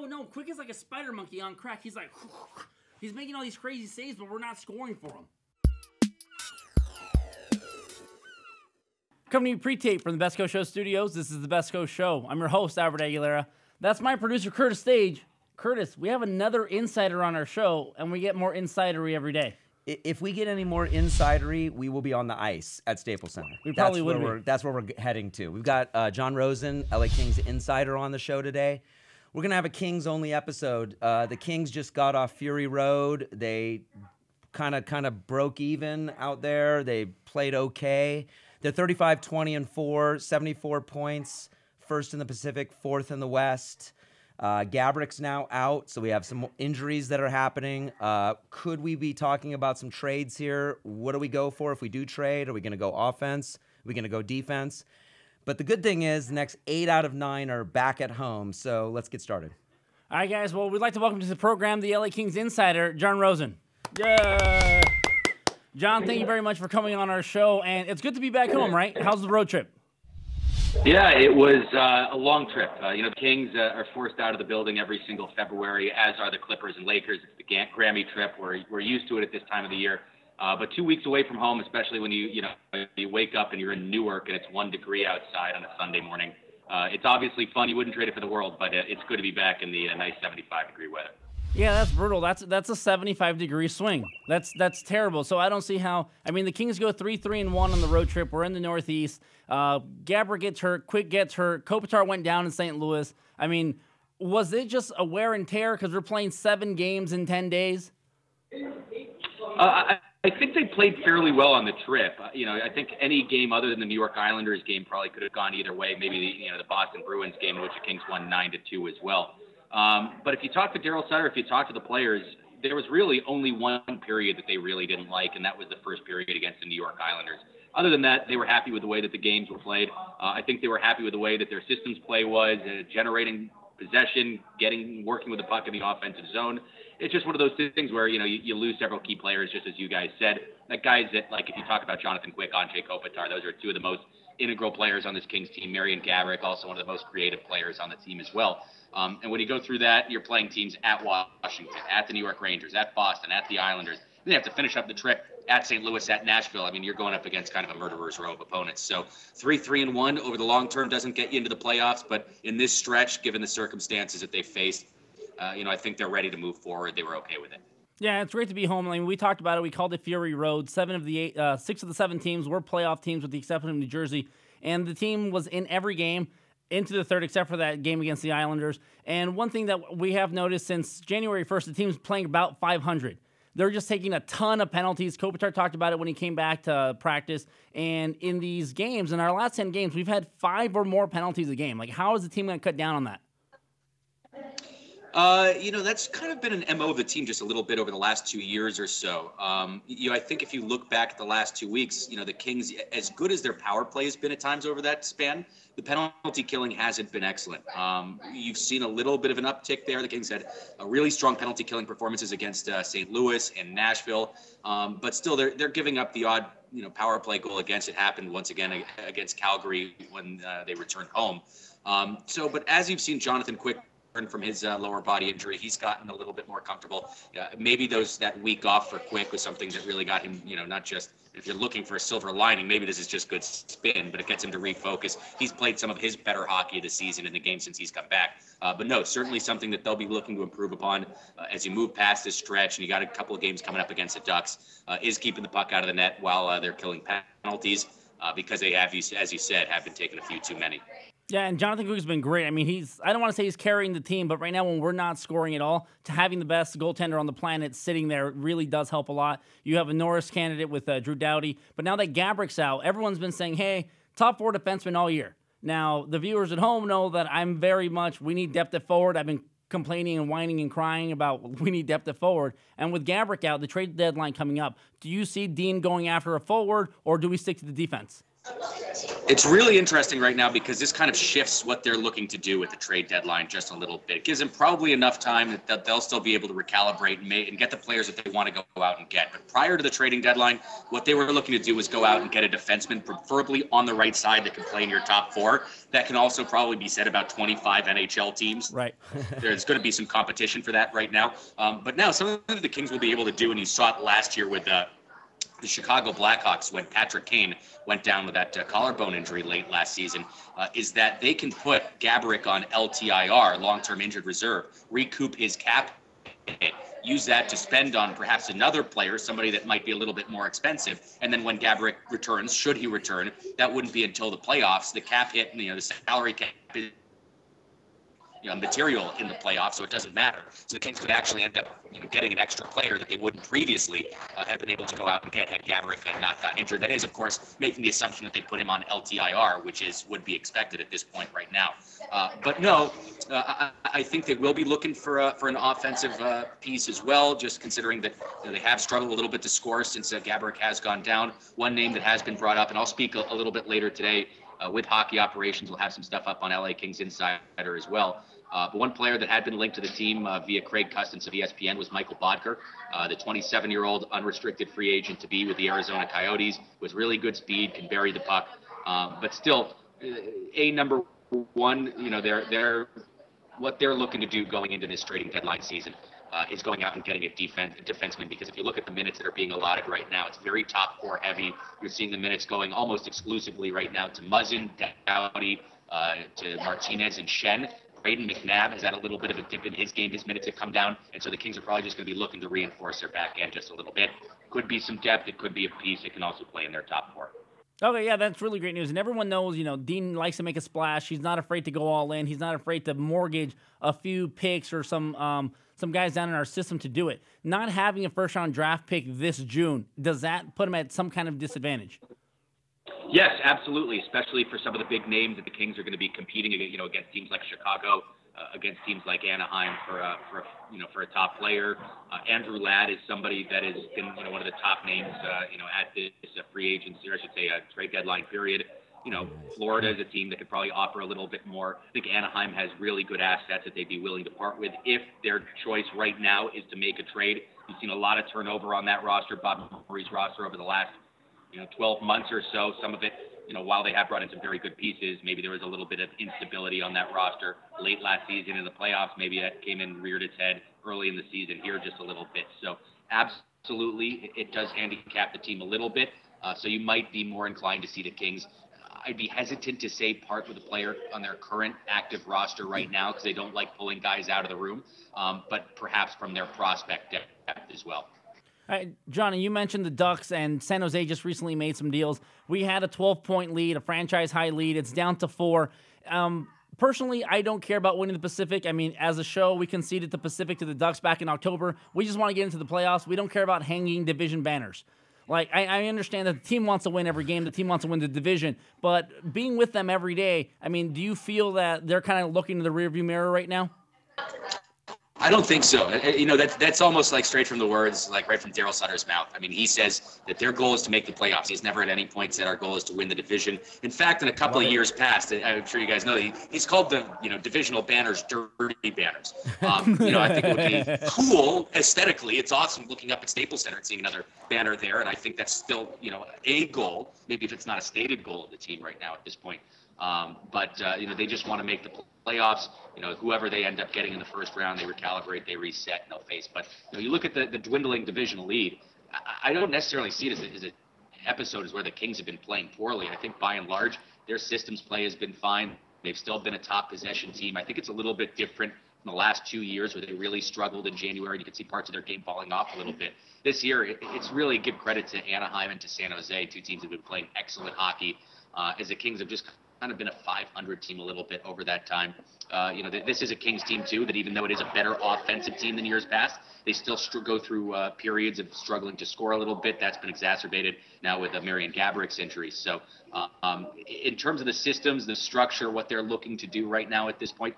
No. Quick is like a spider monkey on crack. He's like, he's making all these crazy saves, but we're not scoring for him. Coming to you pre-tape from the Best Coast Show studios, this is the Best Coast Show. I'm your host, Albert Aguilera. That's my producer, Curtis Stage. Curtis, we have another insider on our show, and we get more insidery every day. If we get any more insidery, we will be on the ice at Staples Center. We probably would. That's where we're heading to. We've got Jon Rosen, LA Kings insider, on the show today. We're gonna have a Kings-only episode. The Kings just got off Fury Road. They kind of broke even out there. They played okay. They're 35-20-4, 74 points, first in the Pacific, fourth in the West. Gabrick's now out, so we have some injuries that are happening. Could we be talking about some trades here? What do we go for if we do trade? Are we going to go offense? Are we going to go defense? But the good thing is the next 8 out of 9 are back at home, so let's get started. All right, guys. Well, we'd like to welcome to the program the LA Kings insider, Jon Rosen. Yay! Jon, thank you very much for coming on our show, and it's good to be back home, right? How's the road trip? Yeah, it was a long trip. The Kings are forced out of the building every single February, as are the Clippers and Lakers. It's the Grammy trip. We're used to it at this time of the year. But 2 weeks away from home, especially when you wake up and you're in Newark and it's 1 degree outside on a Sunday morning, it's obviously fun. You wouldn't trade it for the world, but it's good to be back in the nice 75-degree weather. Yeah, that's brutal. That's a 75-degree swing. That's terrible. So I don't see how. I mean, the Kings go 3-3-1 on the road trip. We're in the Northeast. Gabrick gets hurt. Quick gets hurt. Kopitar went down in St. Louis. I mean, was it just a wear and tear because we're playing 7 games in 10 days? I think they played fairly well on the trip. I think any game other than the New York Islanders game probably could have gone either way. Maybe the Boston Bruins game, in which the Kings won 9-2 as well. But if you talk to Daryl Sutter, if you talk to the players, there was really only one period that they really didn't like, and that was the first period against the New York Islanders. Other than that, they were happy with the way that the games were played. I think they were happy with the way that their systems play was, generating possession, working with the puck in the offensive zone. It's just one of those things where, you lose several key players, just as you guys said. Like guys that, like if you talk about Jonathan Quick, Andrei Kopitar, those are 2 of the most integral players on this Kings team. Marian Gaborik, also one of the most creative players on the team as well. And when you go through that, you're playing teams at Washington, at the New York Rangers, at Boston, at the Islanders. Then you have to finish up the trip at St. Louis, at Nashville. I mean, you're going up against kind of a murderer's row of opponents. So 3-3-1 over the long term doesn't get you into the playoffs. But in this stretch, given the circumstances that they faced, I think they're ready to move forward. They were okay with it. Yeah, it's great to be home. I mean, we talked about it. We called it Fury Road. 6 of the 7 teams were playoff teams with the exception of New Jersey. And the team was in every game into the third, except for that game against the Islanders. And one thing that we have noticed since January 1st, the team's playing about 500. They're just taking a ton of penalties. Kopitar talked about it when he came back to practice. And in these games, in our last 10 games, we've had 5 or more penalties a game. Like, how is the team going to cut down on that? That's kind of been an MO of the team just a little bit over the last 2 years or so. I think if you look back at the last 2 weeks, the Kings, as good as their power play has been at times over that span, the penalty killing hasn't been excellent. You've seen a little bit of an uptick there. The Kings had a really strong penalty killing performances against St. Louis and Nashville, but still they're giving up the odd power play goal against. It happened once again against Calgary when they returned home. But as you've seen Jonathan Quick from his lower body injury, he's gotten a little bit more comfortable. Maybe that week off for Quick was something that really got him, not just if you're looking for a silver lining, maybe this is just good spin, but it gets him to refocus. He's played some of his better hockey of the season in the game since he's come back. But no, certainly something that they'll be looking to improve upon as you move past this stretch, and you got a couple of games coming up against the Ducks, is keeping the puck out of the net while they're killing penalties, because they have, as you said, have been taking a few too many. Yeah, and Jonathan Quick has been great. I mean, I don't want to say he's carrying the team, but right now when we're not scoring at all, to having the best goaltender on the planet sitting there really does help a lot. You have a Norris candidate with Drew Doughty, but now that Gabrick's out, everyone's been saying, hey, top 4 defenseman all year. Now, the viewers at home know that we need depth at forward. I've been complaining and whining and crying about we need depth at forward. And with Gabrick out, the trade deadline coming up, do you see Dean going after a forward, or do we stick to the defense? It's really interesting right now because this kind of shifts what they're looking to do with the trade deadline just a little bit. It gives them probably enough time that they'll still be able to recalibrate and get the players that they want to go out and get. But prior to the trading deadline, what they were looking to do was go out and get a defenseman, preferably on the right side, that can play in your top four. That can also probably be said about 25 NHL teams. Right. There's going to be some competition for that right now. But now something that the Kings will be able to do, and you saw it last year with the Chicago Blackhawks when Patrick Kane went down with that collarbone injury late last season, is that they can put Gaborik on LTIR, long-term injured reserve, recoup his cap hit, use that to spend on perhaps another player, somebody that might be a little bit more expensive. And then when Gaborik returns, should he return, that wouldn't be until the playoffs. The cap hit, the salary cap is material in the playoffs, so it doesn't matter. So the Kings could actually end up getting an extra player that they wouldn't previously have been able to go out and get had Gaborik and not got injured. That is, of course, making the assumption that they put him on LTIR, which would be expected at this point right now. But no, I think they will be looking for an offensive piece as well, just considering that they have struggled a little bit to score since Gaborik has gone down. One name that has been brought up, and I'll speak a little bit later today with Hockey Operations. We'll have some stuff up on LA Kings Insider as well. But one player that had been linked to the team via Craig Custance of ESPN was Michael Bodker, the 27-year-old unrestricted free agent to be with the Arizona Coyotes, with really good speed, can bury the puck. But still, number one, what they're looking to do going into this trading deadline season is going out and getting a defenseman, because if you look at the minutes that are being allotted right now, it's very top four heavy. You're seeing the minutes going almost exclusively right now to Muzzin, Dowdy, to Martinez and Shen. Braden McNabb has had a little bit of a dip in his game. His minutes have come down, and so the Kings are probably just going to be looking to reinforce their back end just a little bit. Could be some depth. It could be a piece. It can also play in their top four. Okay, yeah, that's really great news. And everyone knows, Dean likes to make a splash. He's not afraid to go all in. He's not afraid to mortgage a few picks or some guys down in our system to do it. Not having a first-round draft pick this June, does that put him at some kind of disadvantage? Yes, absolutely, especially for some of the big names that the Kings are going to be competing against teams like Chicago, against teams like Anaheim for a top player. Andrew Ladd is somebody that has been one of the top names at this free agency, or I should say trade deadline period. Florida is a team that could probably offer a little bit more. I think Anaheim has really good assets that they'd be willing to part with if their choice right now is to make a trade. You've seen a lot of turnover on that roster, Bob Murray's roster, over the last 12 months or so. Some of it, while they have brought in some very good pieces, maybe there was a little bit of instability on that roster late last season in the playoffs. Maybe that came in, reared its head early in the season here just a little bit. So absolutely, it does handicap the team a little bit. So you might be more inclined to see the Kings. I'd be hesitant to say part with a player on their current active roster right now because they don't like pulling guys out of the room, but perhaps from their prospect depth as well. All right, Johnny, you mentioned the Ducks, and San Jose just recently made some deals. We had a 12-point lead, a franchise-high lead. It's down to 4. Personally, I don't care about winning the Pacific. I mean, as a show, we conceded the Pacific to the Ducks back in October. We just want to get into the playoffs. We don't care about hanging division banners. Like, I understand that the team wants to win every game. The team wants to win the division. But being with them every day, I mean, do you feel that they're kind of looking in the rearview mirror right now? I don't think so. That's almost like straight from the words, like right from Daryl Sutter's mouth. I mean, he says that their goal is to make the playoffs. He's never at any point said our goal is to win the division. In fact, in a couple of years past, I'm sure you guys know, he's called the divisional banners dirty banners. I think it would be cool aesthetically. It's awesome looking up at Staples Center and seeing another banner there, and I think that's still a goal. Maybe if it's not a stated goal of the team right now at this point. But they just want to make the playoffs. Whoever they end up getting in the first round, they recalibrate, they reset, and they'll face. But you look at the dwindling divisional lead. I don't necessarily see it as an episode as where the Kings have been playing poorly. I think by and large, their systems play has been fine. They've still been a top possession team. I think it's a little bit different in the last 2 years where they really struggled in January. You can see parts of their game falling off a little bit. This year, it's really give credit to Anaheim and to San Jose, two teams that have been playing excellent hockey, as the Kings have just kind of been a 500 team a little bit over that time. This is a Kings team too, that even though it is a better offensive team than years past, they still go through periods of struggling to score a little bit. That's been exacerbated now with Marian Gaborik's injury. So in terms of the systems, the structure, what they're looking to do right now at this point,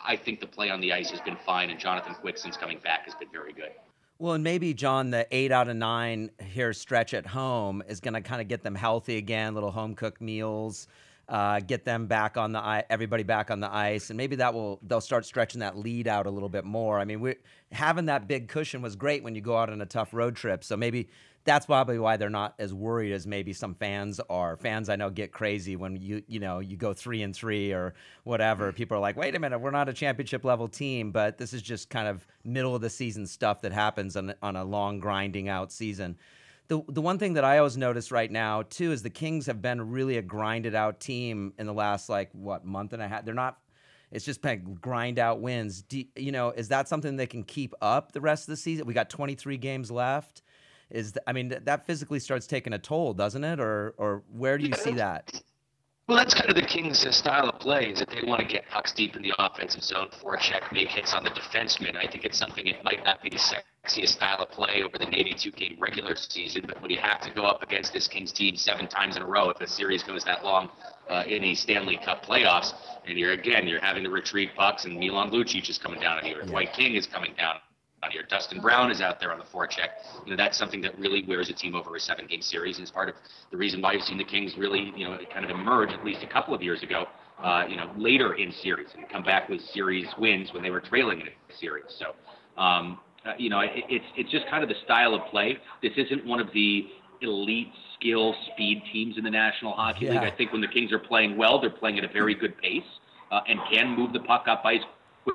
I think the play on the ice has been fine, and Jonathan Quick, since coming back, has been very good. Well, and maybe, John, the 8 out of 9 here stretch at home is going to kind of get them healthy again, little home-cooked meals, get them back on the everybody back on the ice, and maybe they'll start stretching that lead out a little bit more. I mean, having that big cushion was great when you go out on a tough road trip, so maybe that's probably why they're not as worried as maybe some fans are. Fans I know get crazy when you go 3-3 or whatever. People are like, wait a minute, we're not a championship level team, but this is just kind of middle of the season stuff that happens on a long grinding out season. The one thing that I always notice right now too is the Kings have been really a grinded out team in the last month and a half. They're not. It's just been grind out wins. Is that something they can keep up the rest of the season? We got 23 games left. That physically starts taking a toll, doesn't it? Or where do you see that? Well, that's kind of the Kings' style of play, is that they want to get pucks deep in the offensive zone, forecheck, make hits on the defenseman. I think it's something, it might not be the sexiest style of play over the 82-game regular season, but when you have to go up against this Kings team 7 times in a row, if a series goes that long in a Stanley Cup playoffs, and you're having to retrieve pucks, and Milan Lucic is coming down on you, or Dwight King is coming down on you, Dustin Brown is out there on the forecheck. That's something that really wears a team over a 7-game series, and is part of the reason why you've seen the Kings really, kind of emerge at least a couple of years ago, later in series and come back with series wins when they were trailing in a series. So, it's just kind of the style of play. This isn't one of the elite skill speed teams in the National Hockey League. I think when the Kings are playing well, they're playing at a very good pace and can move the puck up ice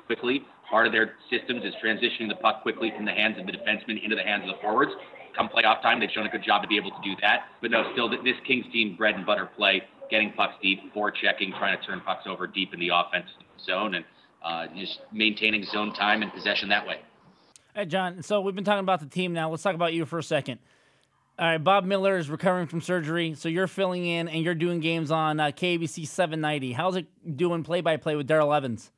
quickly. Part of their systems is transitioning the puck quickly from the hands of the defensemen into the hands of the forwards. Come playoff time, they've shown a good job to be able to do that. But no, still, this Kings team, bread and butter play, getting pucks deep, forechecking, trying to turn pucks over deep in the offensive zone, and just maintaining zone time and possession that way. Hey, John, so we've been talking about the team now. Let's talk about you for a second. All right, Bob Miller is recovering from surgery, so you're filling in and you're doing games on KABC 790. How's it doing play-by-play with Daryl Evans?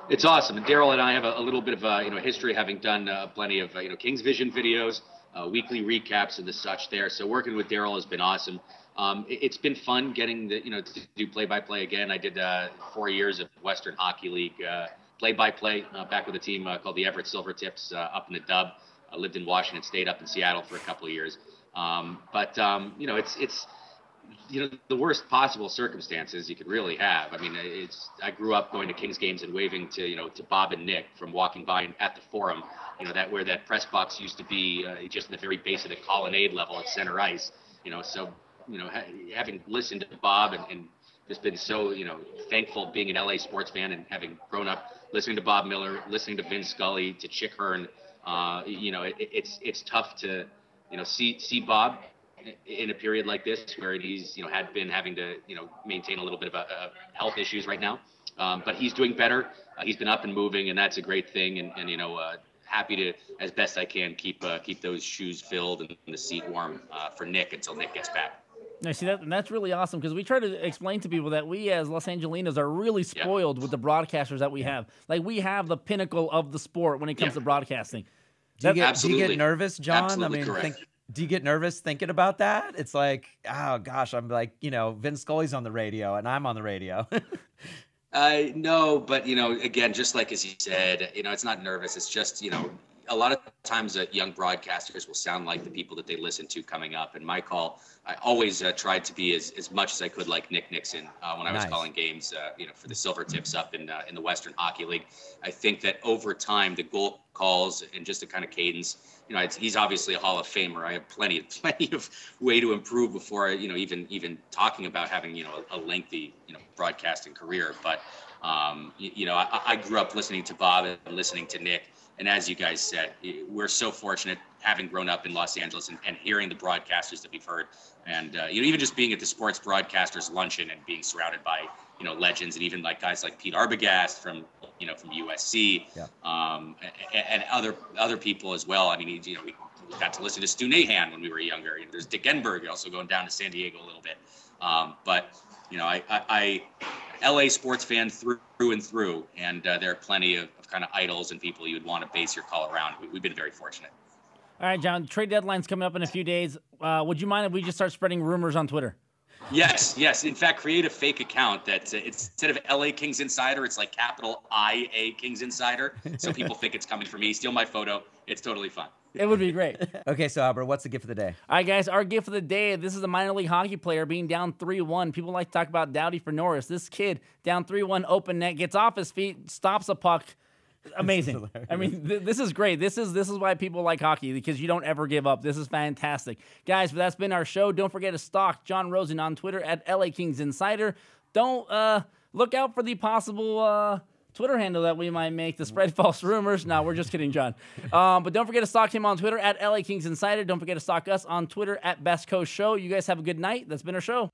It's awesome. And Daryl and I have a little bit of history, having done plenty of Kings Vision videos, weekly recaps and the such there. So working with Daryl has been awesome. It's been fun getting to do play-by-play again. I did 4 years of Western Hockey League play-by-play back with a team called the Everett Silvertips up in the Dub. I lived in Washington State, up in Seattle for a couple of years. It's the worst possible circumstances you could really have. I mean, I grew up going to Kings games and waving to Bob and Nick from walking by at the Forum, where that press box used to be, just in the very base of the colonnade level at center ice. Having listened to Bob and just been so, thankful being an LA sports fan and having grown up listening to Bob Miller, listening to Vin Scully, to Chick Hearn. It's tough to, see Bob in a period like this where he's, had been having to, maintain a little bit of health issues right now. But he's doing better. He's been up and moving, and that's a great thing. And happy to, as best I can, keep those shoes filled and the seat warm for Nick until Nick gets back. I see that, and that's really awesome, because we try to explain to people that we as Los Angelinos are really spoiled with the broadcasters that we have. Like, we have the pinnacle of the sport when it comes to broadcasting. Do you get nervous, John? Absolutely correct. Do you get nervous thinking about that? It's like, oh gosh, I'm like, Vin Scully's on the radio and I'm on the radio. No, but again, just like as you said, it's not nervous. It's just, a lot of times young broadcasters will sound like the people that they listen to coming up. And my call, I always tried to be as much as I could like Nick Nixon when I was calling games, for the Silvertips up in the Western Hockey League. I think that over time, the goal calls and just the kind of cadence, he's obviously a Hall of Famer. I have plenty of way to improve before, even talking about having, a lengthy, broadcasting career. But, I grew up listening to Bob and listening to Nick. And as you guys said, we're so fortunate having grown up in Los Angeles and hearing the broadcasters that we've heard. And, even just being at the Sports Broadcasters Luncheon and being surrounded by, legends, and even like guys like Pete Arbogast from USC, and other people as well. I mean, we got to listen to Stu Nahan when we were younger. There's Dick Enberg also going down to San Diego a little bit. But I LA sports fan through and through, and there are plenty of kind of idols and people you would want to base your call around. We've been very fortunate. All right, John, trade deadline's coming up in a few days. Would you mind if we just start spreading rumors on Twitter? Yes, yes. In fact, create a fake account that instead of LA Kings Insider, it's like capital IA Kings Insider. So people think it's coming from me. Steal my photo. It's totally fun. It would be great. Okay, so Albert, what's the gift of the day? All right, guys, our gift of the day. This is a minor league hockey player being down 3-1. People like to talk about Dowdy for Norris. This kid down 3-1, open net, gets off his feet, stops a puck. Amazing. I mean, this is great. This is why people like hockey, because you don't ever give up. This is fantastic. Guys, but that's been our show. Don't forget to stalk Jon Rosen on Twitter at LA Kings Insider. Don't look out for the possible Twitter handle that we might make to spread false rumors. No, we're just kidding, John. But don't forget to stalk him on Twitter at LA Kings Insider. Don't forget to stalk us on Twitter at Best Coast Show. You guys have a good night. That's been our show.